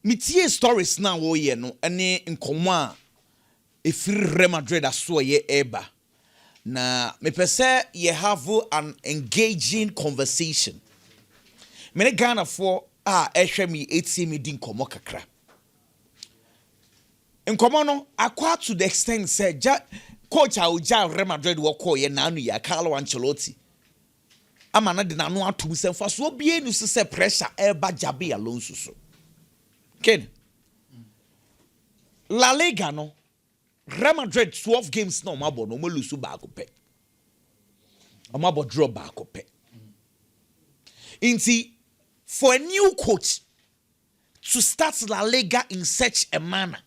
Mitie stories now wo ye no ene nkomo a efiri Real Madrid aso ye eba na me pese ye have an engaging conversation. Me Ghana for ehwe me etie me din nkomo kakra. Nkomo no akwa to the extent say coach a Real Madrid wo call ye na anu ya Carlo Ancelotti. Amana de na no atum se fa so bie nu se pressure eba Jabi Alonso so. Ken La Liga no Real Madrid 12 games no mabo no mo lose ba ko pe. Mabo draw ba ko pe. Inti for a new coach to start La Liga in such a manner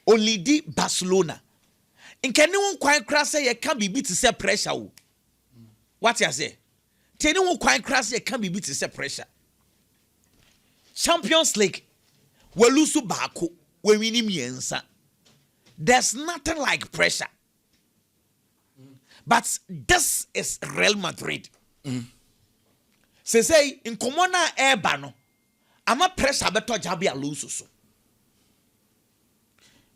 only di Barcelona. In can anyone quite crass say you can't be beat to say pressure. What you say? Tell anyone quite crass you can't be beat to say pressure. Champions League we lose baako we win miensa. There's nothing like pressure. But this is Real Madrid. Say in Komona Eba no, ama pressure beto Jabi Alonso so.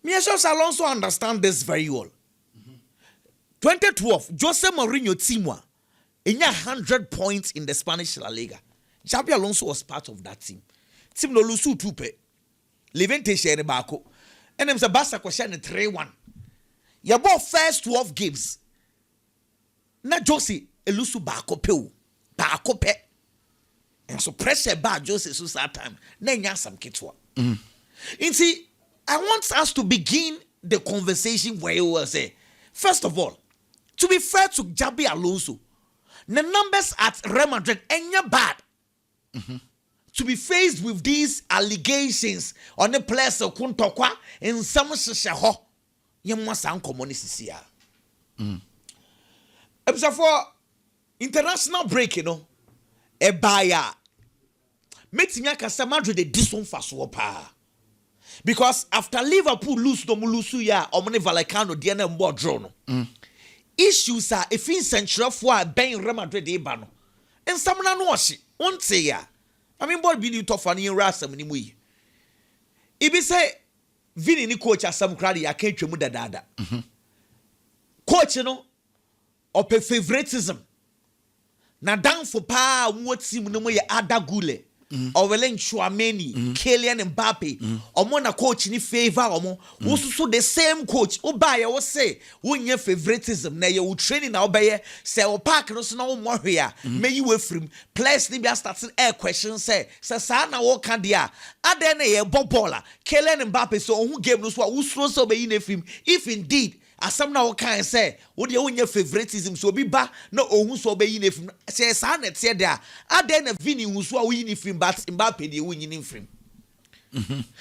Me sure Alonso understand this very well. 2012, Jose Mourinho team wa 100 points in the Spanish La Liga. Jabi Alonso was part of that team. Team no lose 2-2. Levante share baako. And them say Barca ko share 3-1. Ya ball first 12 games. Na Jose elusu baako pe o. Baako pe. And so pressure ba Jose so that time. Na nya sam kitwa. Inti I want us to begin the conversation where you will say, first of all, to be fair to Jabi Alonso, the numbers at Real Madrid ain't bad. To be faced with these allegations on the players of Kuntokwa in some shaho, you must sound communists here. For international break, you know, a buyer. Meeting Yaka Madrid, this one fast wapa. Because after Liverpool lose no mulusu ya omne Vallecano diana mbo draw no. Issues are if in central for ben Real Madrid e ba no. En samna no oshi. Wonte ya. I mean boy be tough and in rasam ni mu yi. Ibi say Vini ni coach asam krade ya kan twemu dadada. Coach no ope favoritism. Na down for pa mo team no mo ye Adagule. Owelen Chouameni, Kylian Mbappe, Omona coach ni favor omo. So the same coach. Obaya was say, when your favoritism, na you training now by say o park no so na mo here. May you away from players ni be starting air question say na wo kan dia. Ade na ye bobola. Kylian Mbappe so who game no so wo so be in film. If indeed asam na wo kan say wo de wo nya favoritism so bi ba na ohun so be yin film say sa na tie there ade na Vini hu so wo yin film but Mbappe de wo yin film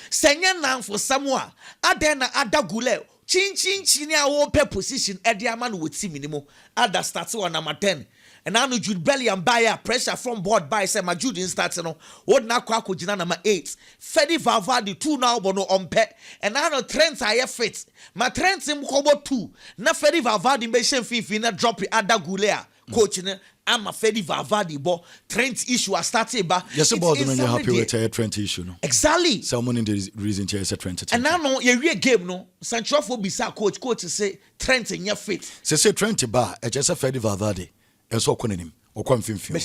senya nan for Samoa ade na Adagule chin a wo pe position e de ama no wo team ni mo ada start on number 10 and now Jude Bellingham buy pressure from board by say my Jude in start no what na kwa ko gina number 8 Fede Valverde 2 now bono on pet and now Trent aye fit my Trent him kobo 2 na Fede Valverde be shen fifi na drop Adagule coach ne ama Fede Valverde bo Trent issue started ba yes about when you happy with a Trent issue no exactly someone in the reason to say Trent and now no ye game no Sancho for bisa coach say Trent in your fit say Trent ba e just Fede Valverde enso konanim okwa mfimfim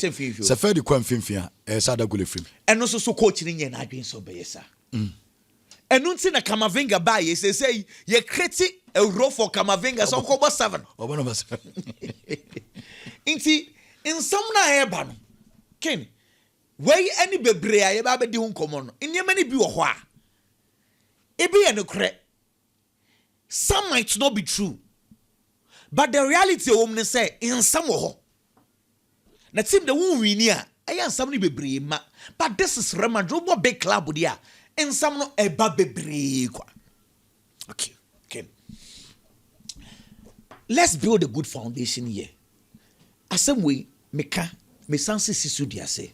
se fa di kwa mfimfim a esa da gole frim eno so coach ni nye na adwen so be yesa enu nti na Kamavinga ba ye say ye kreti a row for Kamavinga so ko 7 obo no 7 nti in some na eba no ken wey any bebre a ye ba be di hu nkomo no nyema ni bi wo ho a ebi ye no kre some might not be true but the reality woman say in some wo ho na team the won win a ayan some ni bebre ma but this is Real Madrid big club dia in some no eba bebre kwa okay let's build a good foundation here asem way meka me sanse sisu dia say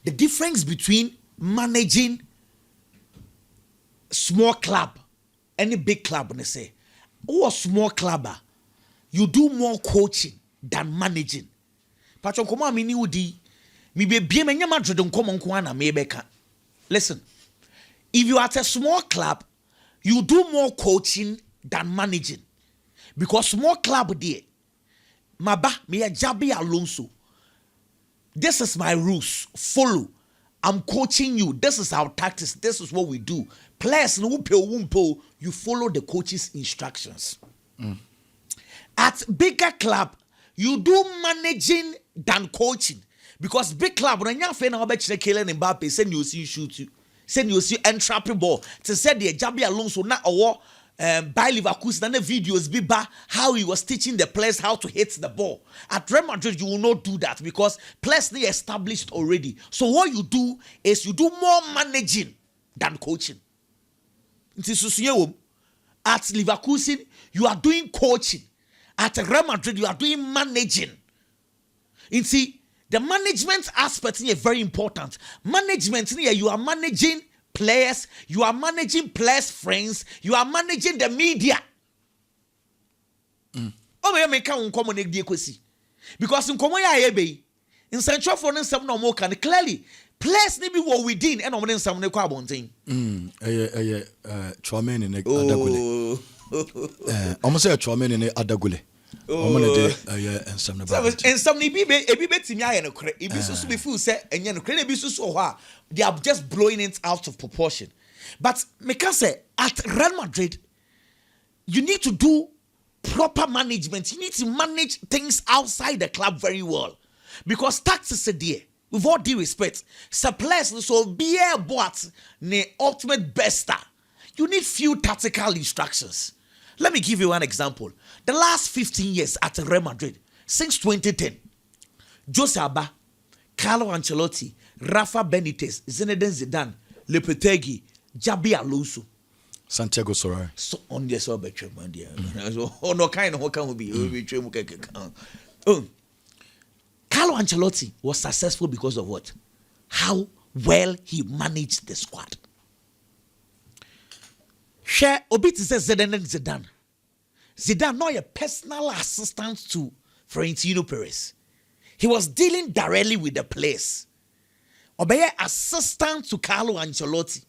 the difference between managing small club and a big club ne say or small clubber you do more coaching than managing patron komo amini udi mi be bie menya Madrid nkomo nko ana me beka listen if you are at a small club, you do more coaching than managing. Because small club there, Maba, me a Jabi Alonso. This is my rules. Follow. I'm coaching you. This is our tactics. This is what we do. Players, you follow the coach's instructions. At bigger club, you do managing than coaching. Because big club, when you're saying Mbappe, send you see shoot you. Send you see entrap ball. To say the Jabi Alonso na or by Leverkusen and the videos be how he was teaching the players how to hit the ball. At Real Madrid, you will not do that because players they established already. So what you do is you do more managing than coaching. At Leverkusen, you are doing coaching. At Real Madrid, you are doing managing. You see, the management aspect is very important. Management, you are managing players, you are managing players' friends, you are managing the media. Because in Komoya in Central for them no more can clearly players need be what within and on some thing. Chouameni in Adagule. Almost a Chouameni in Adagule. And some they are just blowing it out of proportion. But Mikase at Real Madrid, you need to do proper management. You need to manage things outside the club very well. Because tactics are there. With all due respect, suppliers so be a boat the ultimate bester. You need few tactical instructions. Let me give you one example. The last 15 years at Real Madrid, since 2010, Jose Alba, Carlo Ancelotti, Rafa Benitez, Zinedine Zidane, Lopetegui, Jabi Alonso, Santiago Solari. So on the so better man there. Oh no, kind of what can be? Carlo Ancelotti was successful because of what? How well he managed the squad. Share Obit says Zidane. Zidane not a personal assistant to Florentino Perez. He was dealing directly with the players. Obey assistant to Carlo Ancelotti.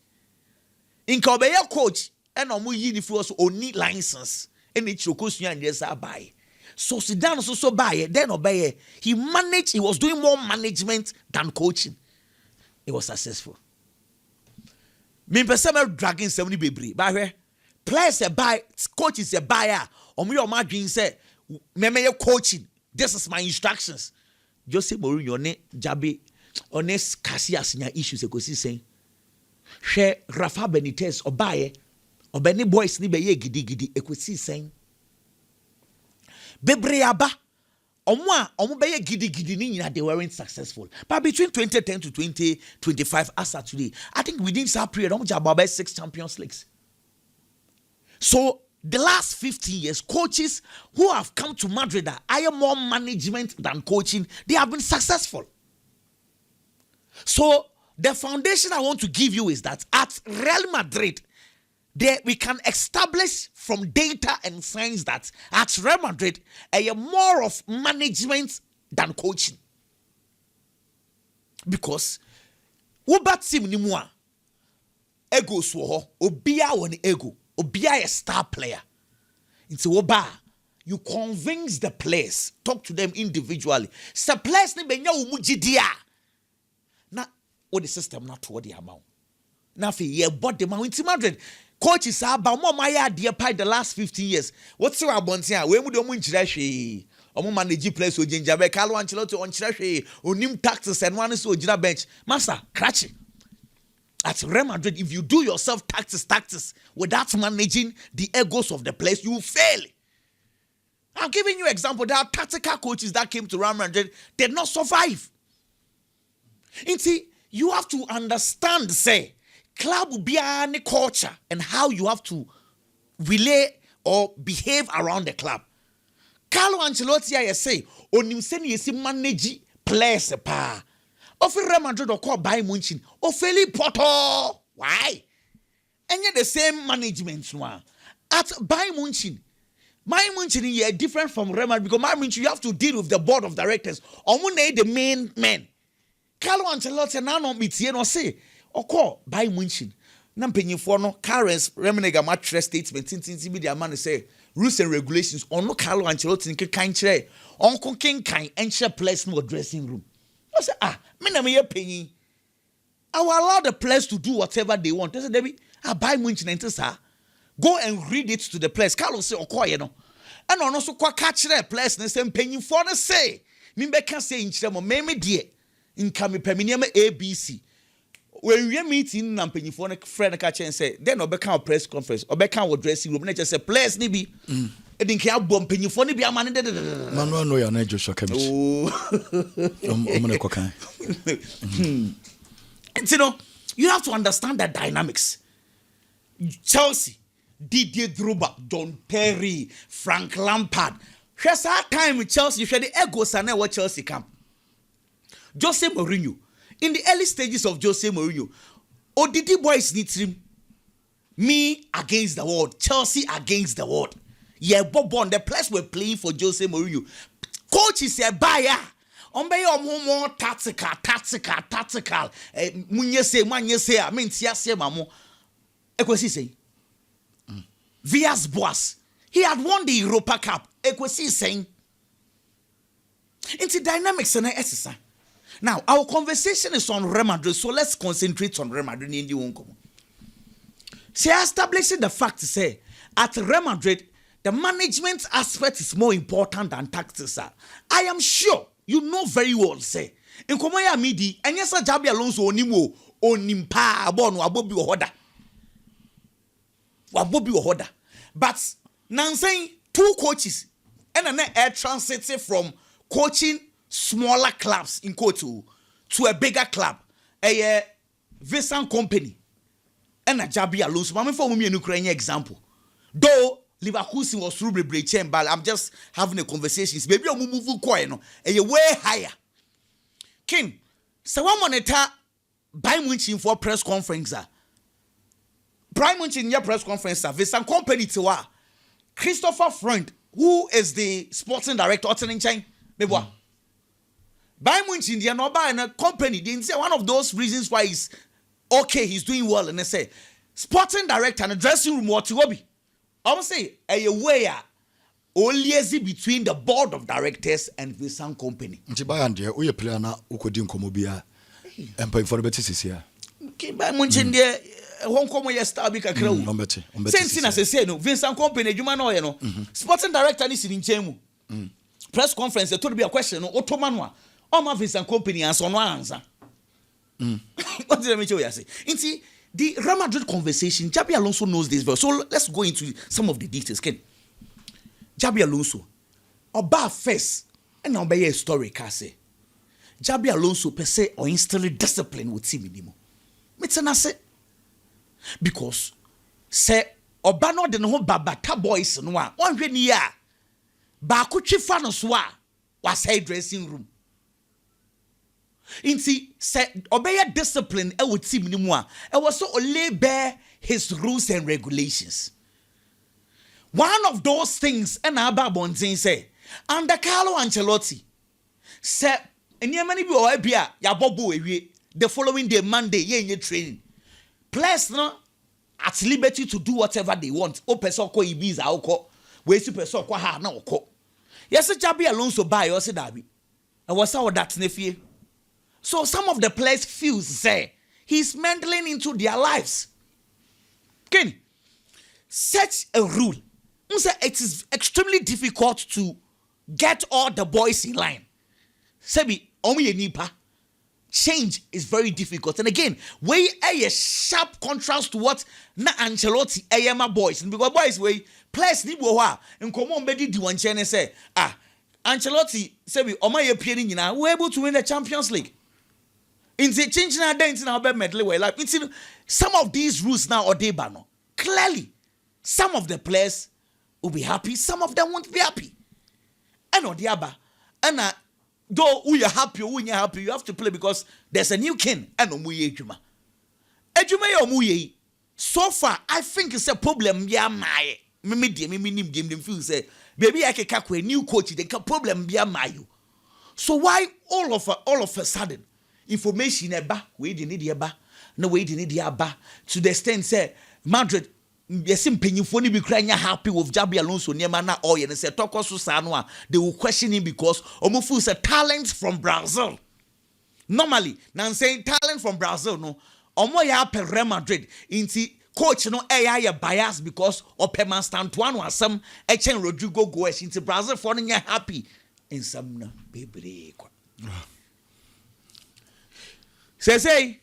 In Obey coach and omu uniform only license. And it's your question and yes I buy. So Zidane also buy then Obey. He was doing more management than coaching. He was successful. Me person dragging 70 baby. By players a buy, coaches a buyer. Me or my dream say, me coaching. This is my instructions. Jose Mourinho ne Jabi honest Casillas nya issues ekosi saying. Share Rafa Benitez obaye obeni boys ni be ye gidi ekosi saying. Bebre aba omo be ye gidi ni nyina they weren't successful. But between 2010 to 2025 as at today, I think within that period omo about 6 Champions Leagues. So the last 15 years, coaches who have come to Madrid are more management than coaching. They have been successful. So the foundation I want to give you is that at Real Madrid, we can establish from data and science that at Real Madrid, more of management than coaching. Because what team ni mo ego so obia won ego. Obia a star player. It's Oba. You convince the players. Talk to them individually. The players ni benya umujidia. Na what the system not what the amount. Na fi ye bought the amount in Madrid. Coaches are about more my idea by the last 15 years. What's your abontia? We would omu Omo manage players so Jinjabe Carlo Ancelotti on chirashi onim tactics and one is ojina bench. Master, cratch it. At Real Madrid, if you do yourself tactics without managing the egos of the players, you will fail. I'm giving you an example. There are tactical coaches that came to Real Madrid, did not survive. And see, you have to understand, say, club will be any culture and how you have to relay or behave around the club. Carlo Ancelotti, I say, onim seni yesi manage players pa. Of Real Madrid or call Bayern Munich or Felipe Porto. Why? And yet the same management now. At Bayern Munich is different from Real Madrid because Bayern Munich you have to deal with the board of directors. Omune the main men. Carlo Ancelotti now not meet no say or call Bayern Munich. na mpanyinfo no Karens Remeniga mattress statement tintin bi the man say rules and regulations ono Carlo Ancelotti nkekan kire onko kenkan enche players no dressing room. I say me na me panyin. I will allow the players to do whatever they want. They say Debbie, I buy Munch sir. Go and read it to the players. Carlos say okoye no. And ono so kwa catch the players na say mpanyinfo no say me be can say nchire mo me die nka me paminiam ABC. When we meeting na mpanyinfo no friend catch and say then obeka press conference obeka wo dressing room na just say players ni bi edin ka abom mpanyinfo ni bi amane de Manuel no ya na Joshua Kemich omone kokan. And you know, you have to understand the dynamics. Chelsea, Didier Drogba, John Terry, Frank Lampard. Here's our time with Chelsea. You should the egos and what Chelsea camp. Jose Mourinho. In the early stages of Jose Mourinho, ODD boys need him. Me against the world. Chelsea against the world. Yeah, Bob on the players were playing for Jose Mourinho. Coach is a buyer. Ombe more tactical. Munye say, I mean, say, mamo. Ekwesi say. Villas Boas. He had won the Europa Cup. Ekwesi saying. Into dynamics and exercise. Now, our conversation is on Real Madrid, so let's concentrate on Real Madrid in the Unko. Say, establishing the fact to say, at Real Madrid, the management aspect is more important than tactics. I am sure you know very well, say. In Komoya Midi, and yes, Jabi Alonso onimo onimpa abon wabobi ohoda. Wabobi ohoda. But now saying 2 coaches and an air transited from coaching smaller clubs in Kotu to a bigger club, a Vincent company, and a Jabi Alonso. I'm for me a Ukrainian example. Though Leverkusen was through the breach, but I'm just having a conversation. Maybe I'm moving coin, a way higher. King, so one monitor Bayern Munich for press conference. Bayern Munich in your press conference, Vincent company to Christopher Freund, who is the sporting director, Bayern Munich in the no company didn't say one of those reasons why he's okay, he's doing well, and they say sporting director and a dressing room what to be. I would say a way only between the board of directors and the Vincent company. Nti Bayern there, we player na ukodi nkomo bia. Empire for the better sisia. Okay, Bayern Munich there won komo ye star bi kakra wo. Ombete. Sense na say no, Vincent company adwuma na oye no. Sporting director ni sini nchemu. Press conference there to be a question no otomano a. O ma Vincent company answer no answer. What did I mention you say? Nti the Real Madrid conversation, Jabi Alonso knows this well. So let's go into some of the details. Ken, Jabi Alonso, oba first, and now be a story. Kase, Jabi Alonso per se or instill discipline with team anymore. Metana say because say oba no de no babata boys no a one hwe ya ba ko twifa no so a was hair dressing room. Inti said obey discipline e with team nimu a e was so only bear his rules and regulations. One of those things and Ababontin say under Carlo Ancelotti said many people or bia ya bobo ewie the following day Monday ye training. Players no at liberty to do whatever they want. O person ko ibiza oko we si person ko ha na oko. Yes Jabi Alonso buy o se dabi. E was how that nefie. So some of the players feel say he's meddling into their lives. Kenny, such a rule, it is extremely difficult to get all the boys in line. Sebi, nipa. Change is very difficult. And again, we a sharp contrast to what na Ancelotti ayama boys. And because boys we players ni boha and come on bedi diwanchene say Ancelotti sebi omaye pieni nyina we able to win the Champions League. In the changing identity now be medley way like it's some of these rules now or they no. Clearly, some of the players will be happy, some of them won't be happy. And on the other, and though we are happy or we are happy, you have to play because there's a new king and omuye ejuma. Ejuma omuye. So far, I think it's a problem. Yeah, my me nim feel say baby I can kakwe a new coach. The problem be my. So why all of a sudden? Information eba we didn't need eba no way did the aba to the extent say Madrid yes mpanyimfo ni bi kra nya happy with Jabi Alonso niema na oye ne say toko so sa no a they will question him because omofu say talent from Brazil. Normally now saying talent from Brazil no omo ya per Real Madrid inti coach no ya bias because Opeman stand to one asem echen Rodrigo Goes into Brazil for no happy in some no baby kwa. Say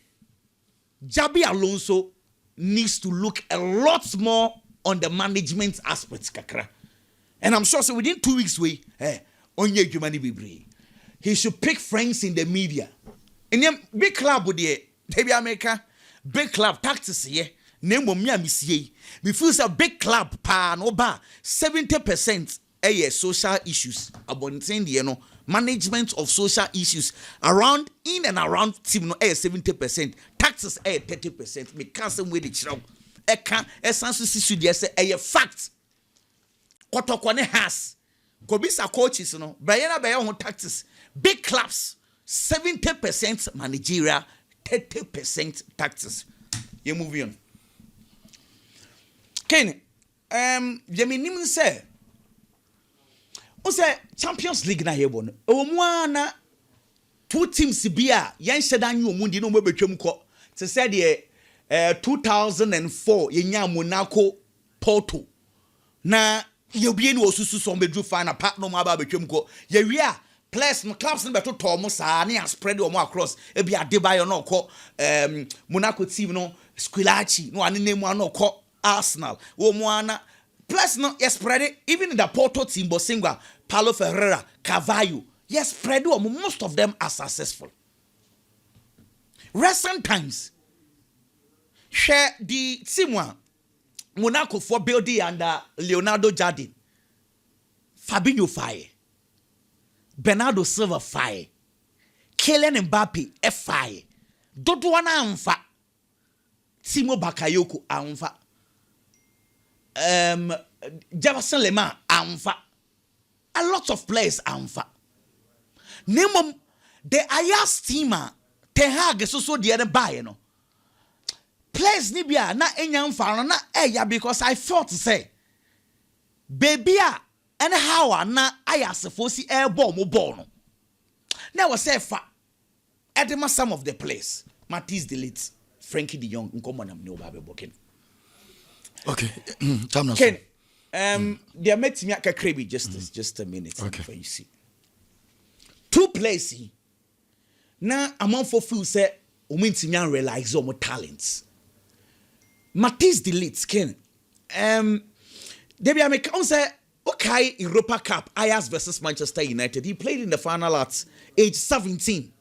Jabi Alonso needs to look a lot more on the management aspects kakra. And I'm sure so within 2 weeks onye jumani bibri. He should pick friends in the media. In the big club with the Debbie America, big club tactics here. Name mo me amisie. We feel a big club pa no ba 70% social issues about the management of social issues around in and around team no 70%, taxes 30%. Me can't say with the chiro. Eka essence issue there say a fact. Kotokwane has Kobisa coaches no bayana bayan on taxes. Big clubs 70% managerial, 30% taxes. You moving on. Ken, Yeminim say o say Champions League na here bon. O mu ana two teams bia yen sheda nyu omundi no mobetwam ko. Te say the 2004 yenya Monaco Porto. Na ye bia ni osusu so bedru final part no ma ba betwam ko. Ye wi a players no clubs no beto to mo sa na spread o mo across e bia Adebayo no ko Monaco team no Squillaci no ane name no ko Arsenal. O mo ana plus no yes spread it even in the Porto team Bosingwa, Paulo Ferreira, Carvalho. Yes spread it most of them are successful. Recent times share the team one Monaco for building under Leonardo Jardim. Fabinho fire. Bernardo Silva fire. Kylian Mbappe fire. Dodwana amfa. Timo Bakayoko amfa. Jefferson Lema amfa. A lot of players amfa. Name the Ayas teamer Ten Hag so the other buy no. Players ni bia na enyam fa na eya because I felt to say baby and how na ayasefo si airborne mo ball no. Now was say fa edema some of the players. Matisse de Ligt, Frankie de Jong nkomo na me oba be boken. Okay. Ken, they met me aka krebi just a minute before you see. Two players na among for feel say umintinya realize omo talents. Matisse de Ligt Ken. Debbie America say okay Europa Cup Ajax versus Manchester United. He played in the final at age 17.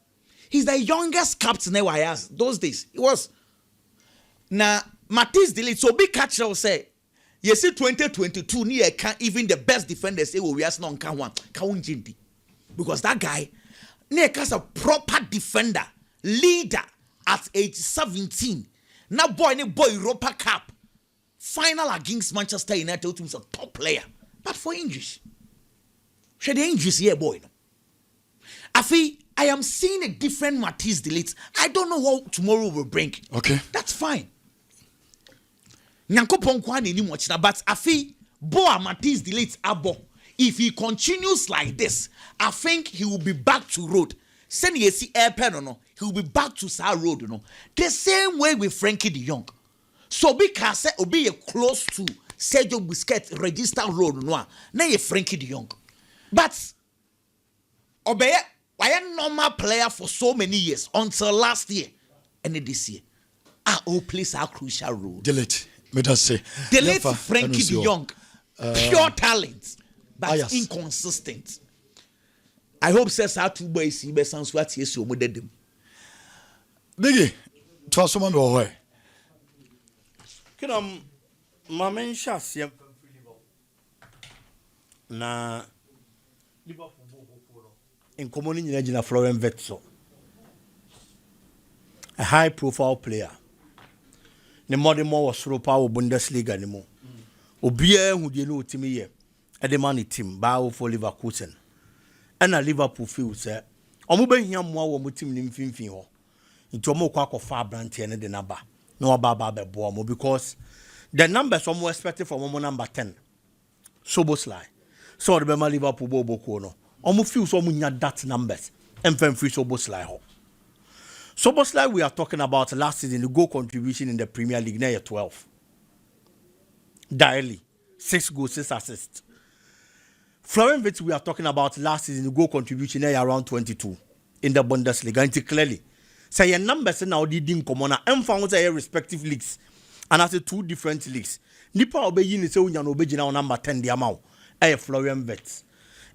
He's the youngest captain ever Ajax those days. He was. Now Matisse de Ligt so big catcher will say you see 2022 near even the best defenders say we are not can one jindi because that guy near a proper defender leader at age 17. Now boy Europa Cup final against Manchester United is a top player, but for injuries, should the injuries here boy? I am seeing a different Matisse de Ligt. I don't know what tomorrow will bring. Okay, that's fine. Nyankopon kwa ni much na but boa Matisse de Ligt abo. If he continues like this, I think he will be back to road. Send ye see airpen no, he will be back to Sar Road, no. The same way with Frankie de Jong. So because be close to Sergio Busquets register road no. Na ye Frankie de Jong. But obey why a normal player for so many years until last year and this year. Plays a crucial role. Delete. Me just say. Delete Frankie de Jong. Pure talent, but inconsistent. I hope says how two boys see best sounds what yes you did them. Biggie, trust someone go away. Can Mamen Shas na in community in Florian Wirtz, a high profile player. The modern more was through power Bundesliga anymore. Obia who you know to me here at the money team bow for Leverkusen. And a Liverpool feel say, Omuben Yam more team in Finfin. into omo kwa far brand here the number no baba be bomo because the numbers some expected from omo number 10 Soboslai so the Bema Liverpool bobo no omo feel so munya that numbers and free Soboslai ho Soboslai we are talking about last season the goal contribution in the Premier League near 12 daily 6 goals 6 assists. Florian Wirtz we are talking about last season the goal contribution near around 22 in the Bundesliga and clearly say your numbers now didn't come on and found their respective leagues and as 2 different leagues nipa obeyi ni say unya no obeji na number 10 the amount Florian Wirtz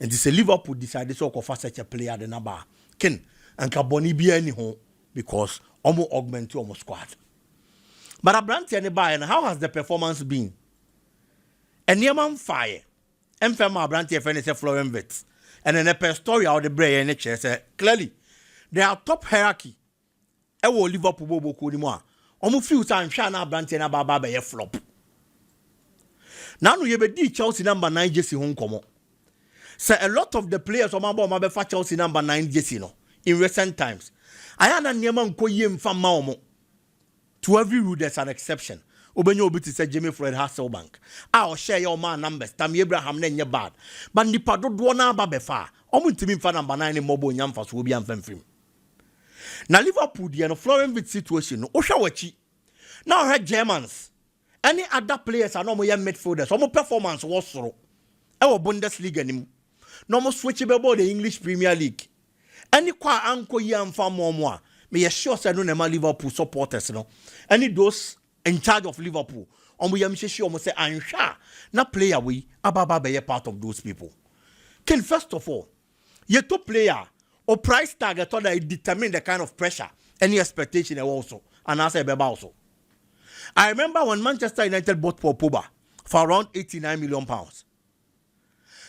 and this Liverpool decided to offer such a player the number ken and carboni bi any ho because almost augment to almost squad but Abranti and buy and how has the performance been and Neyman fire Mfema Abranti FN say Florian Wirtz and then a story out the brain and say clearly they are top hierarchy ewo Liverpool bobo ko ni mo a omo feel time hwa na Abranti na baba be flop now no ye be di Chelsea number 9 jersey ho nkomo say a lot of the players omo be fa Chelsea number 9 jersey no in recent times aya na Neyman nkoye mfa ma omo to every rule there's an exception obenye obi ti say Jamie Fred Hasselbank o share your man numbers Tammy Abraham na nye bad but nipa dodo na aba be fa omo ntimi mfa number 9 ni mobo nyamfa so obi amfa mfim na Liverpool dia no Florian Wirtz situation no ohwa wachi now her Germans any other players are no more midfielders some performance was soro e wo Bundesliga nim no mo switch be the English Premier League any kwa anko yi amfa momo a me ye sure say no na Liverpool supporters no any those in charge of Liverpool omo yam hyehyɛ omo say anhwa na player we ababa be part of those people can first of all ye to player or price tag that determine the kind of pressure any expectation also and answer be also I remember when Manchester United bought Paul Pogba for around 89 million pounds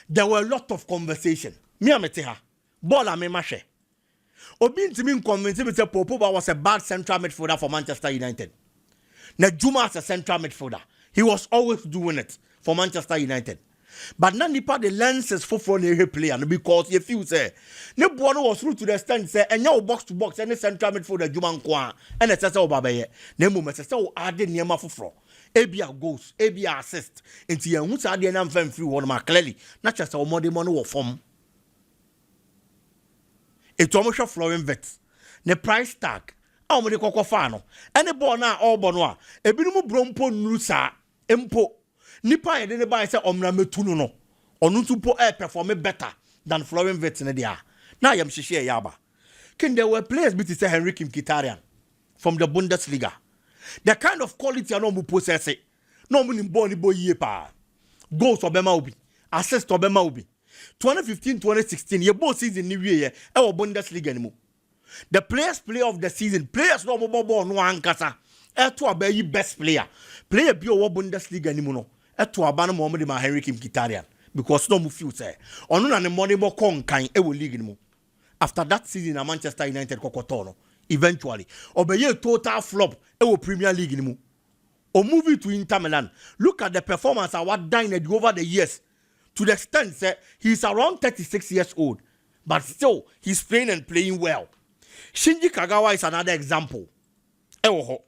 there were a lot of conversation me amete ha ball am mahwe obi ntimi convince me say Paul Pogba was a bad central midfielder for Manchester United na Juma as a central midfielder he was always doing it for Manchester United but now nipa the lenses for the player because you feel say ne boy no was through to the extent say enya box to box any central midfielder Juma nko and say say obabeye na mu say say add niema foforo ebia goals ebia assist enti ye hu say na mfam free one ma clearly na che say omode mo no wo form eto mo hwe Florian Wirtz ne price tag a omode kokofa no any ball na all bono a ebinum brompo nuru sa empo nipa ye de buy say omra metu no onu ntupo perform better than Florian Wirtz ne dia na yam hihye ya ba kin there were players bit say Henry Mkhitaryan from the Bundesliga the kind of quality no mu possess no mu ni ball ni boy pa goals obema obi assist obema obi 2015-2016 ye both season ni wie ye e Bundesliga ni mu the player of the season players no mo ball no ankasa e to abayi best player bi o Bundesliga ni mu no eto aba no mo de ma Henry Mkhitaryan because no mu feel say onu na ne money mo konkan e wo league ni mu after that season at Manchester United kokoto no eventually obeye total flop e wo Premier League ni mu o move to Inter Milan look at the performance what done over the years to the extent say he's around 36 years old but still he's playing and playing well Shinji Kagawa is another example e wo ho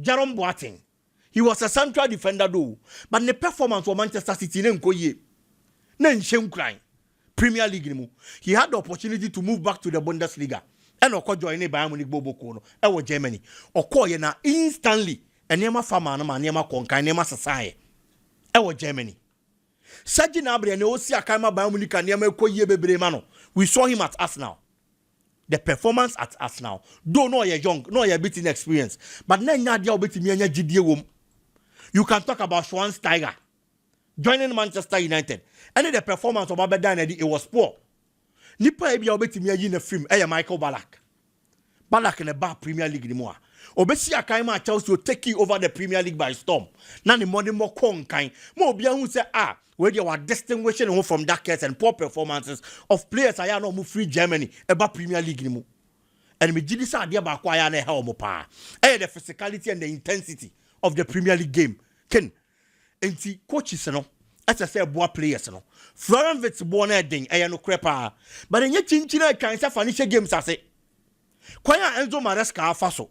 Jerome Boateng he was a central defender though, but the performance for Manchester City nenkoye. Premier League mu. He had the opportunity to move back to the Bundesliga. And oko join Bayern Munich bobo kono. Ewo Germany. Oko ye na instantly enema fama na enema konka enema sasaye. Ewo Germany. Serge Gnabry ne osi akama Bayern Munich enema ekoye bebre ma no. We saw him at Arsenal. The performance at Arsenal. Though no you're young, no you're bit inexperienced, but na nya dia obetimi anya gidie wom. You can talk about Schweinsteiger joining Manchester United. And the performance of Abedan it was poor. Nipa ebia obetimi ayi na film Michael Ballack. Ballack in the bar Premier League anymore. Obesi akaima Chelsea will take you over the Premier League by storm. Na ni money more konkan. Mo bia hu say where you are distinguishing from that case and poor performances of players I no move free Germany about Premier League anymore. And me gidi sa dia ba kwa ya na help mo pa. The physicality and the intensity of the Premier League game. Ken enti coaches no as I say boa players no. Florian Wirtz born a ding no crepa. But enye chinchina kan say financial games ase. Kwanya Enzo Maresca afaso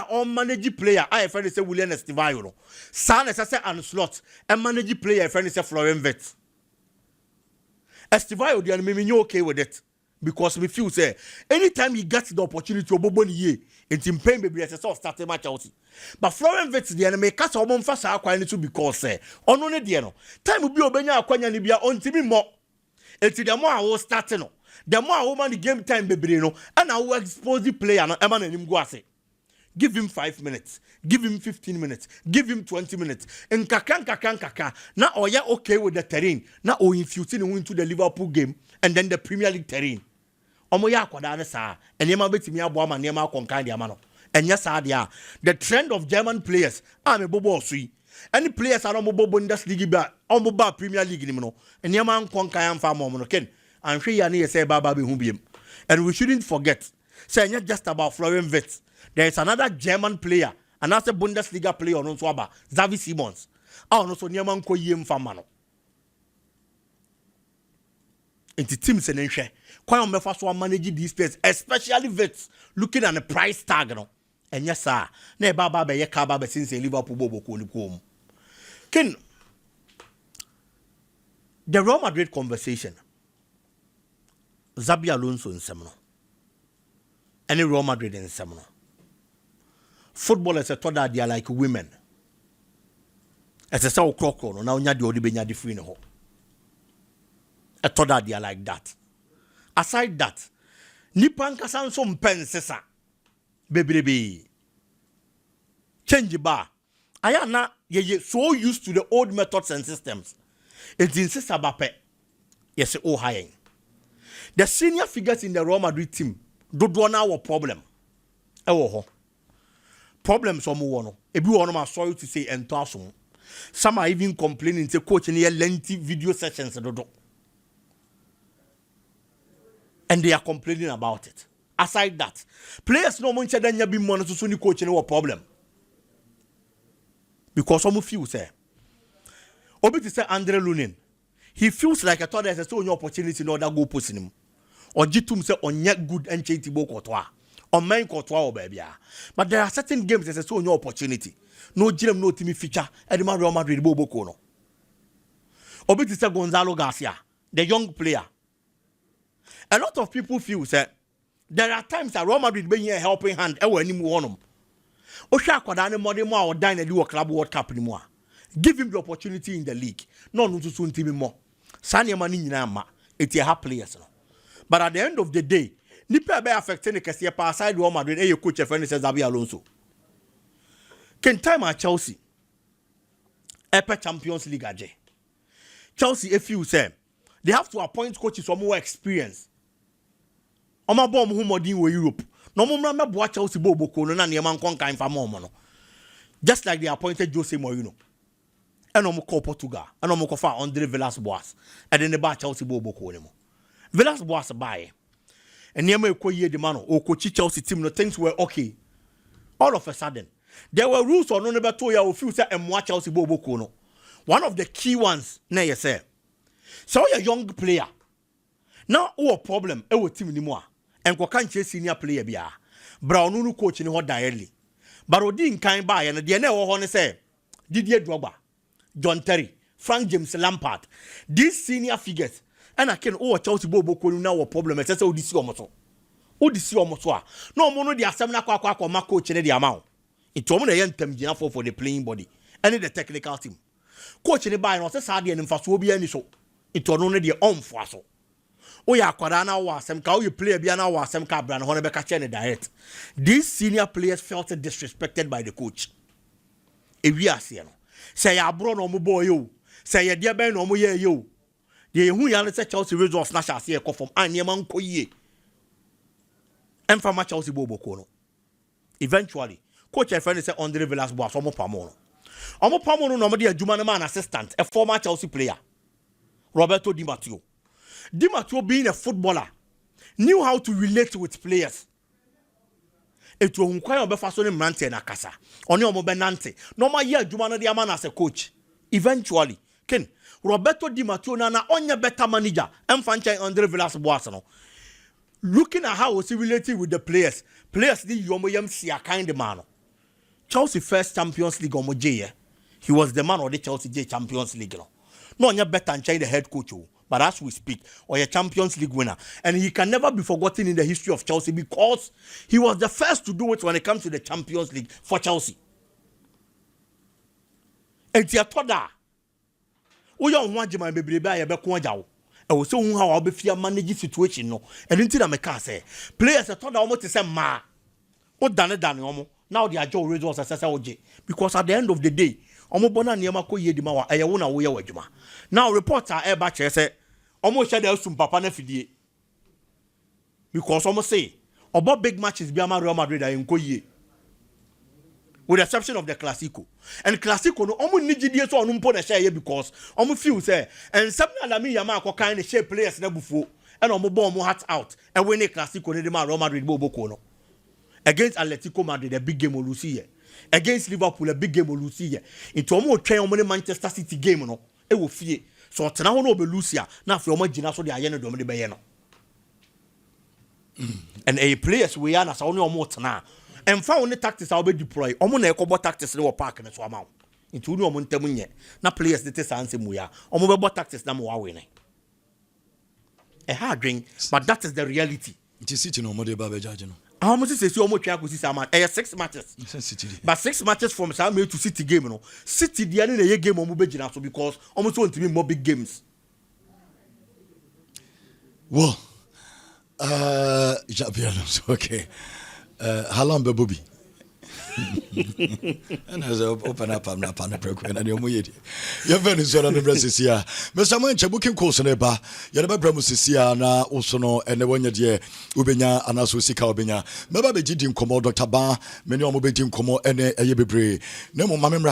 on manage player I friend say William Estivayo no sa na say and slot and manage player friend say Florian Wirtz Estivayo dey me okay with it because we feel say anytime he gets the opportunity obobo ni ye enti mpain bebre say start match Chelsea but Florian Wirtz dey na make kasa obo mfa sa akwan ni to because say ono ne dey no time bi obenya akwanya ni bia ontimi mo enti the more I will start no the more I woman the game time bebre no and I will expose the player no e ma na nim go ase. Give him 5 minutes. Give him 15 minutes. Give him 20 minutes. And kaka. Now oya okay with the terrain. Now o infusing into the Liverpool game and then the Premier League terrain. Omoya kwada na sa. Enyema betimi abo ama nyema konkan dia ma no. Enya sa dia. The trend of German players me bobo osui. Any players are no bobo Bundesliga ba, omo ba Premier League ni no. Enyema konkan amfa mo no ken. Anhwe ya na yese baba be hu biem. And we shouldn't forget. Say not just about Florian Wirtz. There is another German player, another Bundesliga player on Swaba, Xavi Simons. No so near man ko yem famano. Into teams and share. Quite on me first one manage these players, especially Wirtz, looking at the price tag no. And yes, sir, ne baba be ye kaba be since Liverpool bobo ko. Ken the Real Madrid conversation. Xabi Alonso in Semino. Any Real Madrid in Semino. Footballers are taught that they are like women. As a saw crocodile, now nya di odi benya di free no. I thought that they are like that. Aside that, nipan kasan so mpensesa. Baby. Change ba. Aya na ye so used to the old methods and systems. It insists about yes, oh high. The senior figures in the Real Madrid team don't want our problem. Problems on one. Everyone I'm sorry to say and some are even complaining to coach in lengthy video sessions and they are complaining about it. Aside that, players no more than you be money to suni coach any problem. Because some feel say Obi to say Andre Lunin. He feels like I thought there's a so new opportunity in order go post him. Or Jitum say on yet good and changeable courtois. Or main courtois baby. But there are certain games there's a so new opportunity. No GM no team feature and the Real Madrid Bobo Kono. Obi to say Gonzalo Garcia, the young player. A lot of people feel say there are times that Real Madrid being a helping hand anymore. Osha kwadane mode mo a odan na di Club World Cup ni mo. Give him the opportunity in the league. No to soon team more. Sanya mani nyina ma eti ha players no. But at the end of the day, nipa be affecting the kese pa side Real Madrid e coach e friend says Xabi Alonso. Ken time at Chelsea. Epe Champions League aje. Chelsea if you say they have to appoint coaches with more experience. Oma bom hu modin we Europe. No mo mra meboa Chelsea bobo ko no na ne man kon kan fa mo no. Just like they appointed Jose Mourinho. And no call Portugal. And no call for Andre Villas-Boas. And then the bar Chelsea bobo ko no. Villas-Boas buy. And near me ko ye the man o coach Chelsea team no things were okay. All of a sudden, there were rules on no never to ya o feel say emwa Chelsea bobo ko no. One of the key ones na you say. So you're a young player. Now o problem e wo team ni mo a. And kwa kanche senior player bia. Brown no coach ni ho directly. But odi nkan ba ye no de na e wo ho ne say Didier Drogba, John Terry, Frank James Lampard. These senior figures and I can Chelsea bobo ko na wo problem e say odisi omoso. Odisi omoso a. No mo no de asem na kwa ma coach ne de ama o. Ito mo na ye ntam gina for the playing body and the technical team. Coach ne ba no say sa de ne mfa so obi ani so. Ito no ne de onfo aso. Oya akwada na wa asem ka o player bia na wa asem ka bra na ho na be ka che direct. These senior players felt disrespected by the coach. Ewi ase no. Say ya bro no mo boy yo. Say ya dia ben no mo ye yo. Dey hu ya no say Chelsea results na sha ase e ko form anye man ko yie. Emfa ma Chelsea bobo ko no. Eventually, coach e friend say Andre Villas-Boas omo pamo no. Omo pamo no mo dey adwuma no man assistant, a former Chelsea player. Roberto Di Matteo. Di Matteo being a footballer knew how to relate with players. It will require a so mrante na kasa. Oni omo benante. No ma ye adwuma no dey man as a coach. Eventually, Ken Roberto Di Matteo na onye better manager. Emfa nchen Andre Villas-Boas no. looking at how was he related with the players the yomoyam sia kind of man. Chelsea first Champions League on Moje. He was the man of the Chelsea J Champions League. No one better than China the head coach, but as we speak, or a Champions League winner. And he can never be forgotten in the history of Chelsea because he was the first to do it when it comes to the Champions League for Chelsea. And Tiatoda, we don't want my baby by a bequadao. I was so how I'll be fear managing situation. No, and until I can say, players are told almost the same ma. What done it done, now they are Joe results as SSLG because at the end of the day, Omobona Niamako Yedimawa, I won't away with Juma. Now, reports are air batch, say, almost said there's some papa nefidi. Because almost say, about big matches, Biama Real Madrid, and Koye. With the exception of the Clasico. And Clasico, no, almost need to so on Umpona share because almost few say, and something like me, Yamako kind of shape players never before, and Omobo hats out, and when a Clasico, Real Madrid, Bobo against Atletico Madrid, a big game of Lucia. Against Liverpool, a big game of Lucia. Into almost train on Manchester City game, no, it will fear. So now no be Lucia, now for my Gina, so they are Yano Domini Bayano. And a players we are as only almost now. And found the tactics I'll be deployed. Omona Kobo tactics in our park and so amount. Into no Montemunye. Now players the test answer Muya. Omobo tactics na more winning. A hard drink, but that is the reality. It is sitting on Mode Babe Jajano. How much is your much to see some 6 matches? But 6 matches from Samuel to City game, no. City the end of the game on Mubejina because almost want to be more big games. Well, okay. How long be Bobby? And as I open up, I'm not on a program, and you're very sorry on the Brazil here. Mr. Mancha booking course on a bar. You're about Bramusisia, na also no, and the 1 year Ubenya and Asusika Ubenya. Maybe Jidin Como, Dr. Bar, many of Mobile Como, and a year be no more, Mamma.